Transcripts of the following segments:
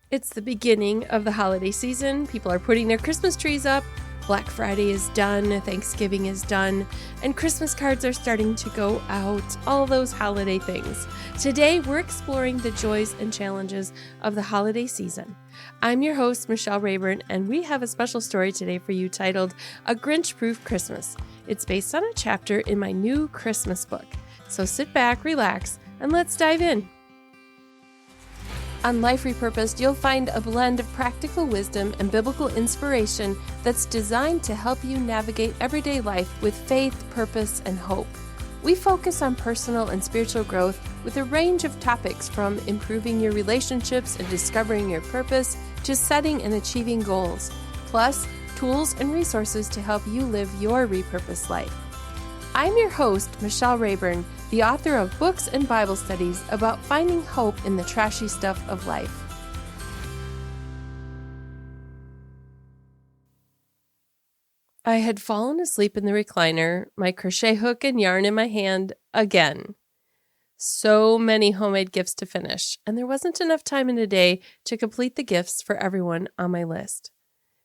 It's the beginning of the holiday season. People are putting their Christmas trees up. Black Friday is done, Thanksgiving is done, and Christmas cards are starting to go out, all those holiday things. Today, we're exploring the joys and challenges of the holiday season. I'm your host, Michelle Rayburn, and we have a special story today for you titled A Grinch-Proof Christmas. It's based on a chapter in my new Christmas book. So sit back, relax, and let's dive in. On Life Repurposed, you'll find a blend of practical wisdom and biblical inspiration that's designed to help you navigate everyday life with faith, purpose, and hope. We focus on personal and spiritual growth with a range of topics from improving your relationships and discovering your purpose to setting and achieving goals, plus tools and resources to help you live your repurposed life. I'm your host, Michelle Rayburn, the author of books and Bible studies about finding hope in the trashy stuff of life. I had fallen asleep in the recliner, my crochet hook and yarn in my hand again. So many homemade gifts to finish, and there wasn't enough time in a day to complete the gifts for everyone on my list.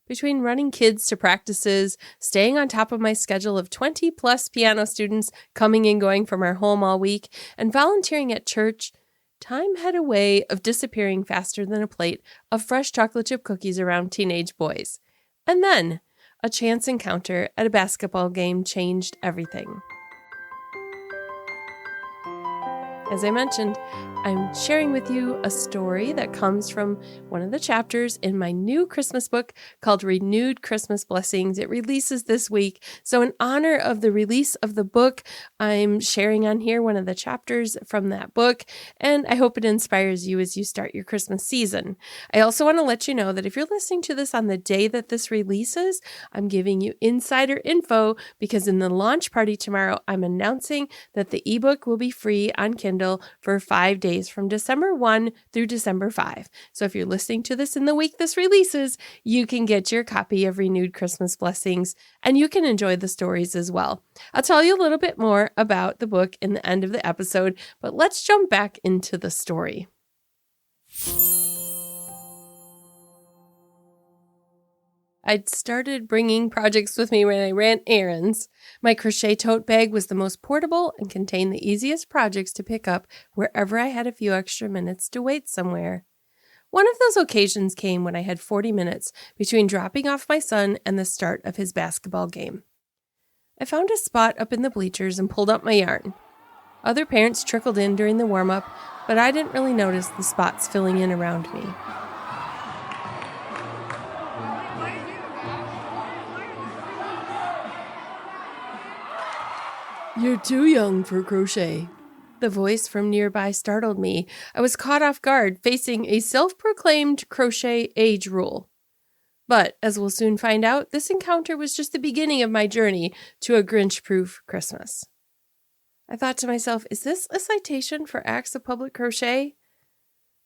Between running kids to practices, staying on top of my schedule of 20 plus piano students coming and going from our home all week, and volunteering at church, time had a way of disappearing faster than a plate of fresh chocolate chip cookies around teenage boys. And then, a chance encounter at a basketball game changed everything. As I mentioned, I'm sharing with you a story that comes from one of the chapters in my new Christmas book called Renewed Christmas Blessings. It releases this week. So in honor of the release of the book, I'm sharing on here one of the chapters from that book, and I hope it inspires you as you start your Christmas season. I also want to let you know that if you're listening to this on the day that this releases, I'm giving you insider info because in the launch party tomorrow, I'm announcing that the ebook will be free on Kindle for 5 days from December 1 through December 5. So if you're listening to this in the week this releases, you can get your copy of Renewed Christmas Blessings and you can enjoy the stories as well. I'll tell you a little bit more about the book in the end of the episode, but let's jump back into the story. I'd started bringing projects with me when I ran errands. My crochet tote bag was the most portable and contained the easiest projects to pick up wherever I had a few extra minutes to wait somewhere. One of those occasions came when I had 40 minutes between dropping off my son and the start of his basketball game. I found a spot up in the bleachers and pulled up my yarn. Other parents trickled in during the warm-up, but I didn't really notice the spots filling in around me. "You're too young for crochet." The voice from nearby startled me. I was caught off guard, facing a self-proclaimed crochet age rule. But, as we'll soon find out, this encounter was just the beginning of my journey to a Grinch-Proof Christmas. I thought to myself, is this a citation for acts of public crochet?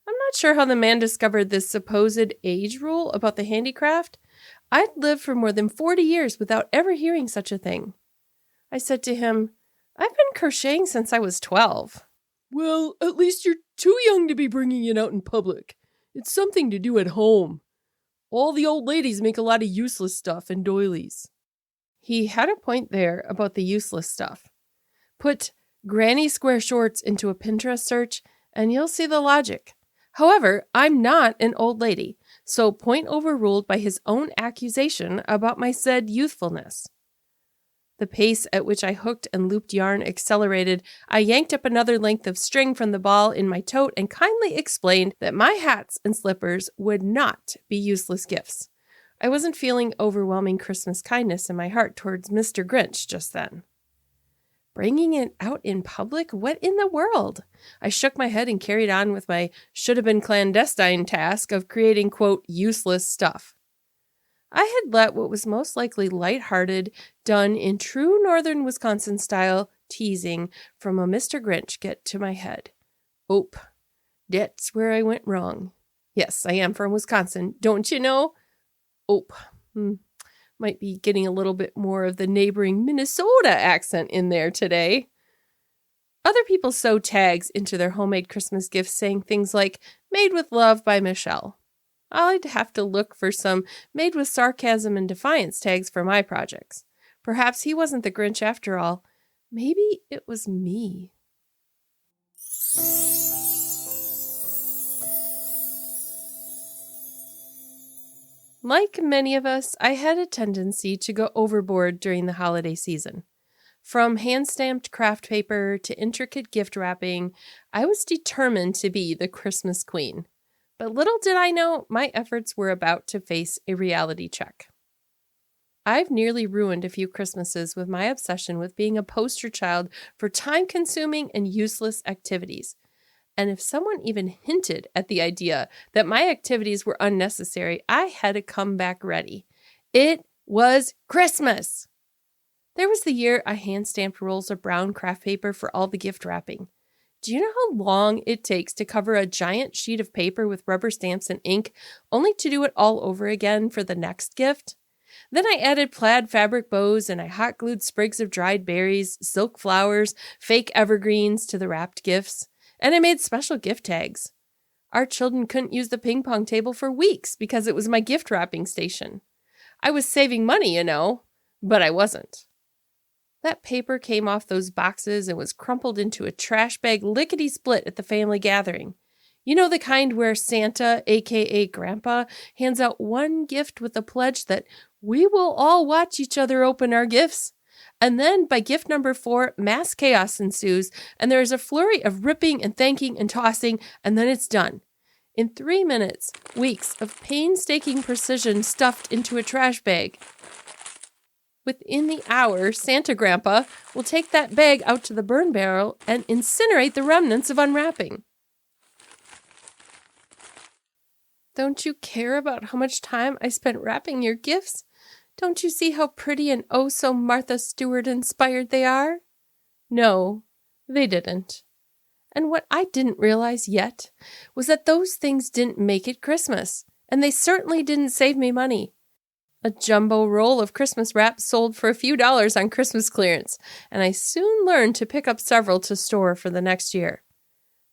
I'm not sure how the man discovered this supposed age rule about the handicraft. I'd lived for more than 40 years without ever hearing such a thing. I said to him, "I've been crocheting since I was 12. "Well, at least you're too young to be bringing it out in public. It's something to do at home. All the old ladies make a lot of useless stuff and doilies." He had a point there about the useless stuff. Put granny square shorts into a Pinterest search and you'll see the logic. However, I'm not an old lady, so point overruled by his own accusation about my said youthfulness. The pace at which I hooked and looped yarn accelerated. I yanked up another length of string from the ball in my tote and kindly explained that my hats and slippers would not be useless gifts. I wasn't feeling overwhelming Christmas kindness in my heart towards Mr. Grinch just then. Bringing it out in public? What in the world? I shook my head and carried on with my should-have-been clandestine task of creating, quote, useless stuff. I had let what was most likely lighthearted, done in true northern Wisconsin style teasing from a Mr. Grinch get to my head. Oop, that's where I went wrong. Yes, I am from Wisconsin, don't you know? Oop, might be getting a little bit more of the neighboring Minnesota accent in there today. Other people sew tags into their homemade Christmas gifts saying things like, "Made with love by Michelle." I'd have to look for some made with sarcasm and defiance tags for my projects. Perhaps he wasn't the Grinch after all. Maybe it was me. Like many of us, I had a tendency to go overboard during the holiday season. From hand-stamped craft paper to intricate gift wrapping, I was determined to be the Christmas queen. But little did I know, my efforts were about to face a reality check. I've nearly ruined a few Christmases with my obsession with being a poster child for time-consuming and useless activities. And if someone even hinted at the idea that my activities were unnecessary, I had a comeback ready. It was Christmas! There was the year I hand-stamped rolls of brown craft paper for all the gift wrapping. Do you know how long it takes to cover a giant sheet of paper with rubber stamps and ink, only to do it all over again for the next gift? Then I added plaid fabric bows and I hot glued sprigs of dried berries, silk flowers, fake evergreens to the wrapped gifts. And I made special gift tags. Our children couldn't use the ping pong table for weeks because it was my gift wrapping station. I was saving money, but I wasn't. That paper came off those boxes and was crumpled into a trash bag lickety-split at the family gathering. You know, the kind where Santa, aka Grandpa, hands out one gift with the pledge that we will all watch each other open our gifts. And then by gift number 4, mass chaos ensues, and there is a flurry of ripping and thanking and tossing, and then it's done. In 3 minutes, weeks of painstaking precision stuffed into a trash bag. Within the hour, Santa Grandpa will take that bag out to the burn barrel and incinerate the remnants of unwrapping. Don't you care about how much time I spent wrapping your gifts? Don't you see how pretty and oh so Martha Stewart inspired they are? No, they didn't. And what I didn't realize yet was that those things didn't make it Christmas, and they certainly didn't save me money. A jumbo roll of Christmas wrap sold for a few dollars on Christmas clearance, and I soon learned to pick up several to store for the next year.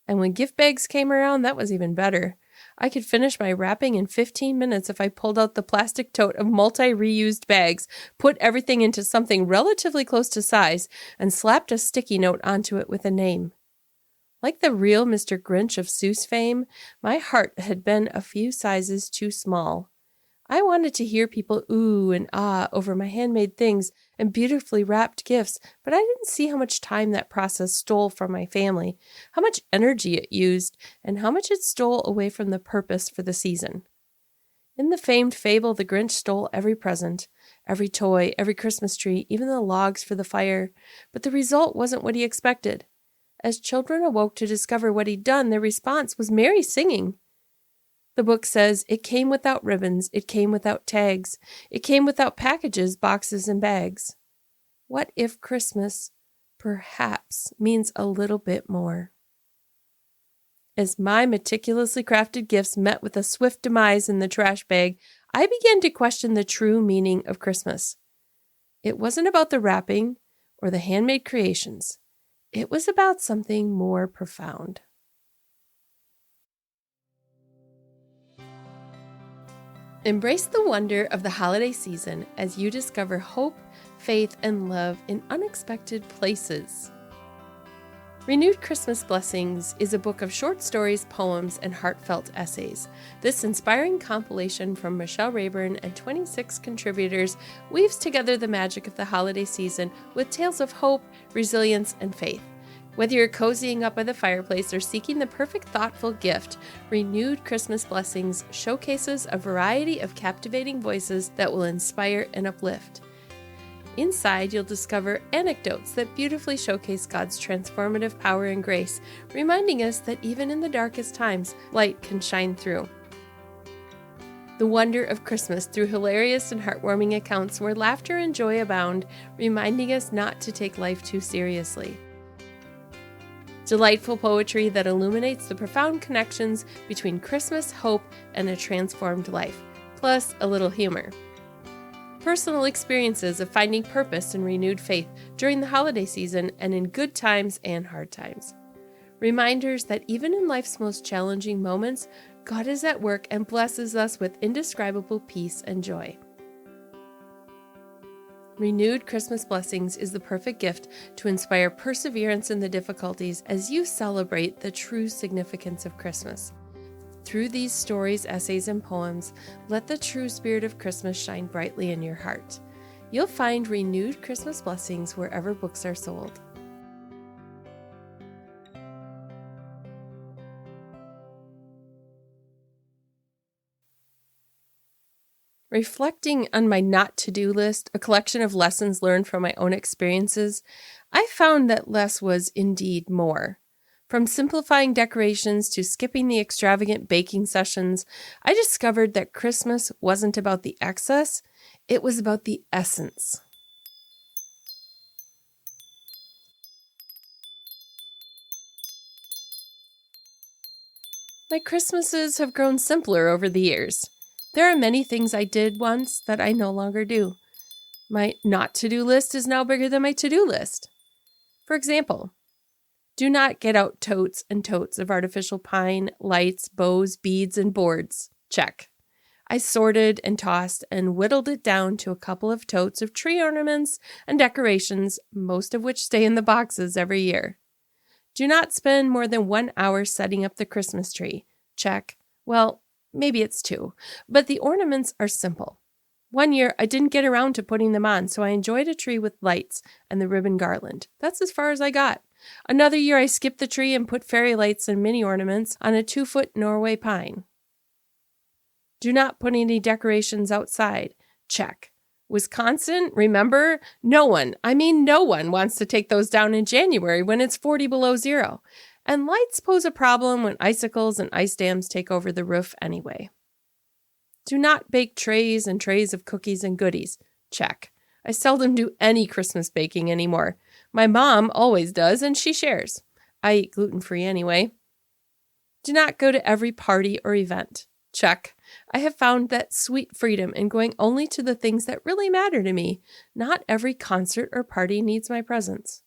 And when gift bags came around, that was even better. I could finish my wrapping in 15 minutes if I pulled out the plastic tote of multi-reused bags, put everything into something relatively close to size, and slapped a sticky note onto it with a name. Like the real Mr. Grinch of Seuss fame, my heart had been a few sizes too small. I wanted to hear people ooh and ah over my handmade things and beautifully wrapped gifts, but I didn't see how much time that process stole from my family, how much energy it used, and how much it stole away from the purpose for the season. In the famed fable, the Grinch stole every present, every toy, every Christmas tree, even the logs for the fire, but the result wasn't what he expected. As children awoke to discover what he'd done, their response was merry singing. The book says, it came without ribbons, it came without tags, it came without packages, boxes, and bags. What if Christmas, perhaps, means a little bit more? As my meticulously crafted gifts met with a swift demise in the trash bag, I began to question the true meaning of Christmas. It wasn't about the wrapping or the handmade creations. It was about something more profound. Embrace the wonder of the holiday season as you discover hope, faith, and love in unexpected places. Renewed Christmas Blessings is a book of short stories, poems, and heartfelt essays. This inspiring compilation from Michelle Rayburn and 26 contributors weaves together the magic of the holiday season with tales of hope, resilience, and faith. Whether you're cozying up by the fireplace or seeking the perfect thoughtful gift, Renewed Christmas Blessings showcases a variety of captivating voices that will inspire and uplift. Inside, you'll discover anecdotes that beautifully showcase God's transformative power and grace, reminding us that even in the darkest times, light can shine through. The wonder of Christmas through hilarious and heartwarming accounts where laughter and joy abound, reminding us not to take life too seriously. Delightful poetry that illuminates the profound connections between Christmas, hope, and a transformed life, plus a little humor. Personal experiences of finding purpose and renewed faith during the holiday season and in good times and hard times. Reminders that even in life's most challenging moments, God is at work and blesses us with indescribable peace and joy. Renewed Christmas Blessings is the perfect gift to inspire perseverance in the difficulties as you celebrate the true significance of Christmas. Through these stories, essays, and poems, let the true spirit of Christmas shine brightly in your heart. You'll find Renewed Christmas Blessings wherever books are sold. Reflecting on my not-to-do list, a collection of lessons learned from my own experiences, I found that less was indeed more. From simplifying decorations to skipping the extravagant baking sessions, I discovered that Christmas wasn't about the excess, it was about the essence. My Christmases have grown simpler over the years. There are many things I did once that I no longer do. My not-to-do list is now bigger than my to-do list. For example, do not get out totes and totes of artificial pine, lights, bows, beads, and boards. Check. I sorted and tossed and whittled it down to a couple of totes of tree ornaments and decorations, most of which stay in the boxes every year. Do not spend more than 1 hour setting up the Christmas tree. Check. Well, maybe it's 2, but the ornaments are simple. One year, I didn't get around to putting them on, so I enjoyed a tree with lights and the ribbon garland. That's as far as I got. Another year, I skipped the tree and put fairy lights and mini ornaments on a 2-foot Norway pine. Do not put any decorations outside. Check. Wisconsin, remember? No one wants to take those down in January when it's 40 below zero. And lights pose a problem when icicles and ice dams take over the roof anyway. Do not bake trays and trays of cookies and goodies. Check. I seldom do any Christmas baking anymore. My mom always does, and she shares. I eat gluten-free anyway. Do not go to every party or event. Check. I have found that sweet freedom in going only to the things that really matter to me. Not every concert or party needs my presence.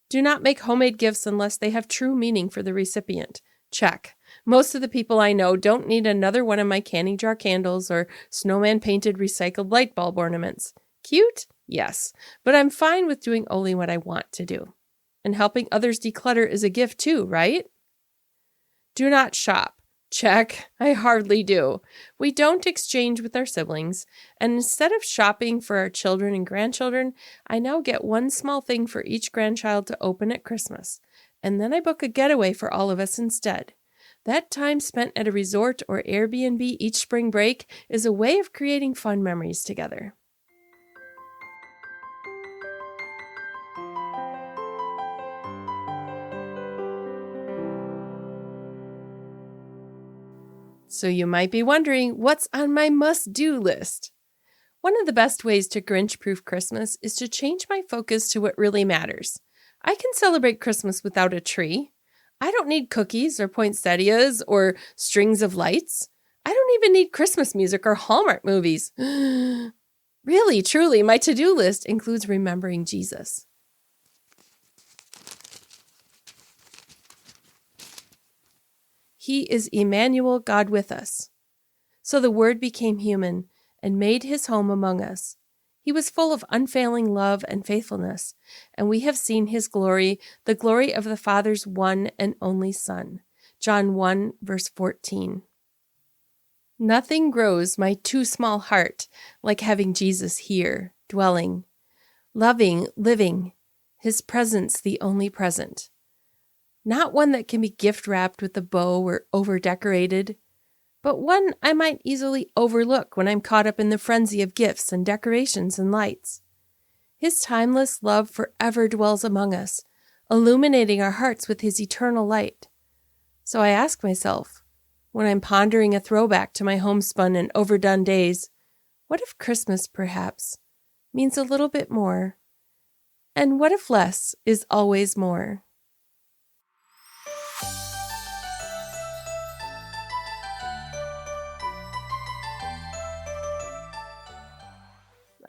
Do not make homemade gifts unless they have true meaning for the recipient. Check. Most of the people I know don't need another one of my candy jar candles or snowman-painted recycled light bulb ornaments. Cute? Yes, but I'm fine with doing only what I want to do. And helping others declutter is a gift too, right? Do not shop. Check. I hardly do. We don't exchange with our siblings, and instead of shopping for our children and grandchildren, I now get one small thing for each grandchild to open at Christmas, and then I book a getaway for all of us instead. That time spent at a resort or Airbnb each spring break is a way of creating fun memories together. So you might be wondering, what's on my must-do list? One of the best ways to Grinch-Proof Christmas is to change my focus to what really matters. I can celebrate Christmas without a tree. I don't need cookies or poinsettias or strings of lights. I don't even need Christmas music or Hallmark movies. Really, truly, my to-do list includes remembering Jesus. He is Emmanuel, God with us. So the Word became human and made his home among us. He was full of unfailing love and faithfulness, and we have seen his glory, the glory of the Father's one and only Son. John 1, verse 14. Nothing grows my too small heart like having Jesus here, dwelling, loving, living, his presence the only present. Not one that can be gift-wrapped with a bow or over-decorated, but one I might easily overlook when I'm caught up in the frenzy of gifts and decorations and lights. His timeless love forever dwells among us, illuminating our hearts with his eternal light. So I ask myself, when I'm pondering a throwback to my homespun and overdone days, what if Christmas, perhaps, means a little bit more? And what if less is always more?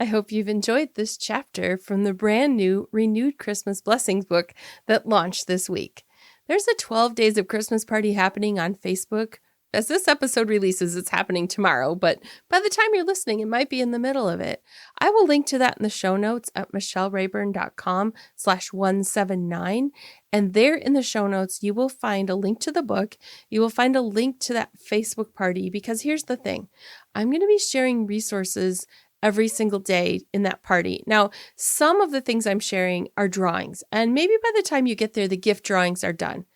I hope you've enjoyed this chapter from the brand new Renewed Christmas Blessings book that launched this week. There's a 12 Days of Christmas party happening on Facebook as this episode releases, it's happening tomorrow, but by the time you're listening, it might be in the middle of it. I will link to that in the show notes at michellerayburn.com/179. And there in the show notes, you will find a link to the book. You will find a link to that Facebook party, because here's the thing. I'm going to be sharing resources every single day in that party. Now, some of the things I'm sharing are drawings, and maybe by the time you get there, the gift drawings are done.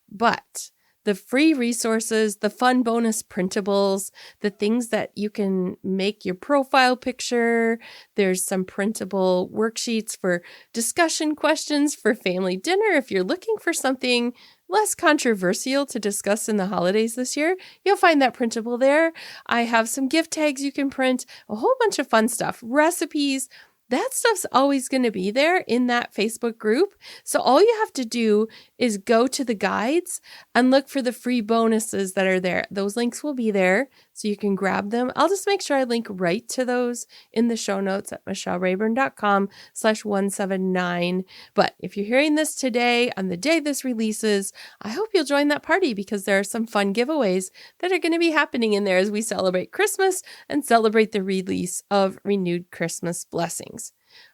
But the free resources, the fun bonus printables, the things that you can make your profile picture. There's some printable worksheets for discussion questions for family dinner. If you're looking for something less controversial to discuss in the holidays this year, you'll find that printable there. I have some gift tags you can print, a whole bunch of fun stuff, recipes. That stuff's always going to be there in that Facebook group. So all you have to do is go to the guides and look for the free bonuses that are there. Those links will be there so you can grab them. I'll just make sure I link right to those in the show notes at michellerayburn.com/179. But if you're hearing this today, on the day this releases, I hope you'll join that party, because there are some fun giveaways that are going to be happening in there as we celebrate Christmas and celebrate the release of Renewed Christmas Blessings.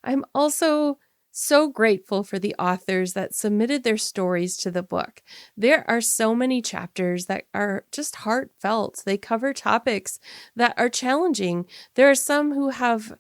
I'm also so grateful for the authors that submitted their stories to the book. There are so many chapters that are just heartfelt. They cover topics that are challenging. There are some who have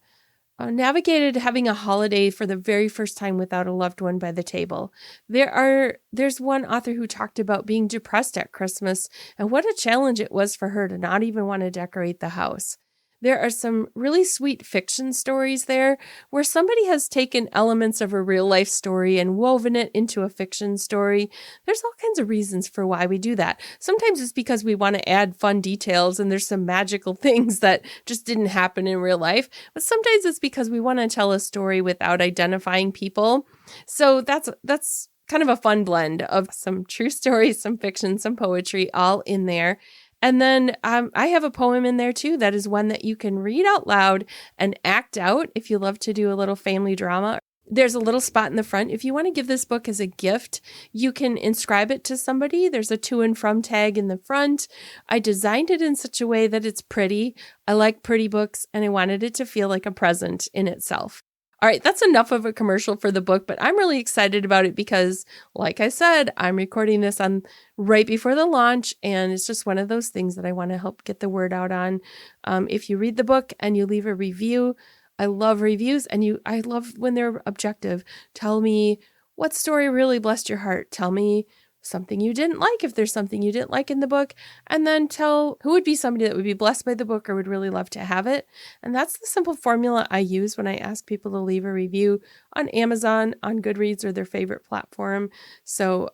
navigated having a holiday for the very first time without a loved one by the table. There's one author who talked about being depressed at Christmas and what a challenge it was for her to not even want to decorate the house. There are some really sweet fiction stories there where somebody has taken elements of a real life story and woven it into a fiction story. There's all kinds of reasons for why we do that. Sometimes it's because we want to add fun details and there's some magical things that just didn't happen in real life. But sometimes it's because we want to tell a story without identifying people. So that's kind of a fun blend of some true stories, some fiction, some poetry, all in there. And then I have a poem in there too. That is one that you can read out loud and act out if you love to do a little family drama. There's a little spot in the front. If you want to give this book as a gift, you can inscribe it to somebody. There's a to and from tag in the front. I designed it in such a way that it's pretty. I like pretty books, and I wanted it to feel like a present in itself. All right, that's enough of a commercial for the book, but I'm really excited about it because, like I said, I'm recording this on right before the launch, and it's just one of those things that I want to help get the word out on. If you read the book and you leave a review, I love reviews, and I love when they're objective. Tell me what story really blessed your heart. Tell me something you didn't like, if there's something you didn't like in the book, and then tell who would be somebody that would be blessed by the book or would really love to have it. And that's the simple formula I use when I ask people to leave a review on Amazon, on Goodreads, or their favorite platform. So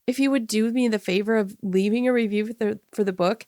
if you would do me the favor of leaving a review for the book,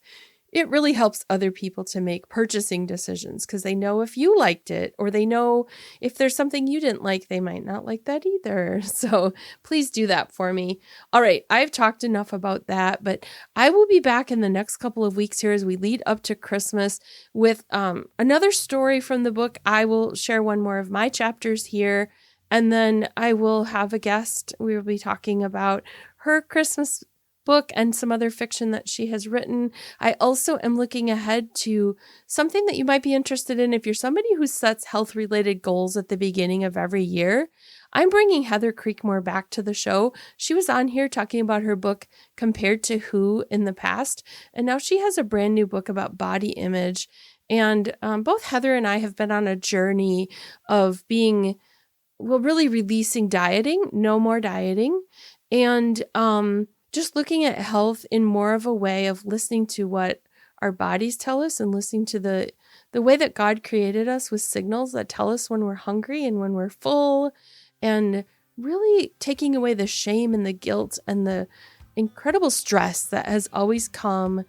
it really helps other people to make purchasing decisions, because they know if you liked it, or they know if there's something you didn't like, they might not like that either. So please do that for me. All right, I've talked enough about that, but I will be back in the next couple of weeks here as we lead up to Christmas with another story from the book. I will share one more of my chapters here, and then I will have a guest. We will be talking about her Christmas book and some other fiction that she has written. I also am looking ahead to something that you might be interested in if you're somebody who sets health-related goals at the beginning of every year. I'm bringing Heather Creekmore back to the show. She was on here talking about her book Compared to Who in the past, and now she has a brand new book about body image. And both Heather and I have been on a journey of really releasing dieting, no more dieting, and just looking at health in more of a way of listening to what our bodies tell us and listening to the way that God created us with signals that tell us when we're hungry and when we're full, and really taking away the shame and the guilt and the incredible stress that has always come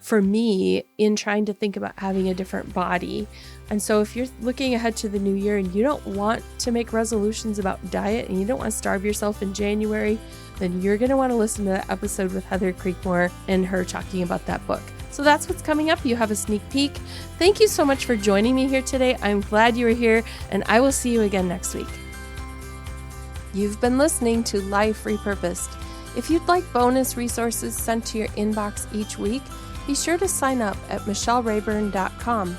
for me in trying to think about having a different body. And so if you're looking ahead to the new year and you don't want to make resolutions about diet and you don't want to starve yourself in January, then you're going to want to listen to that episode with Heather Creekmore and her talking about that book. So that's what's coming up. You have a sneak peek. Thank you so much for joining me here today. I'm glad you were here, and I will see you again next week. You've been listening to Life Repurposed. If you'd like bonus resources sent to your inbox each week, Be sure to sign up at michellerayburn.com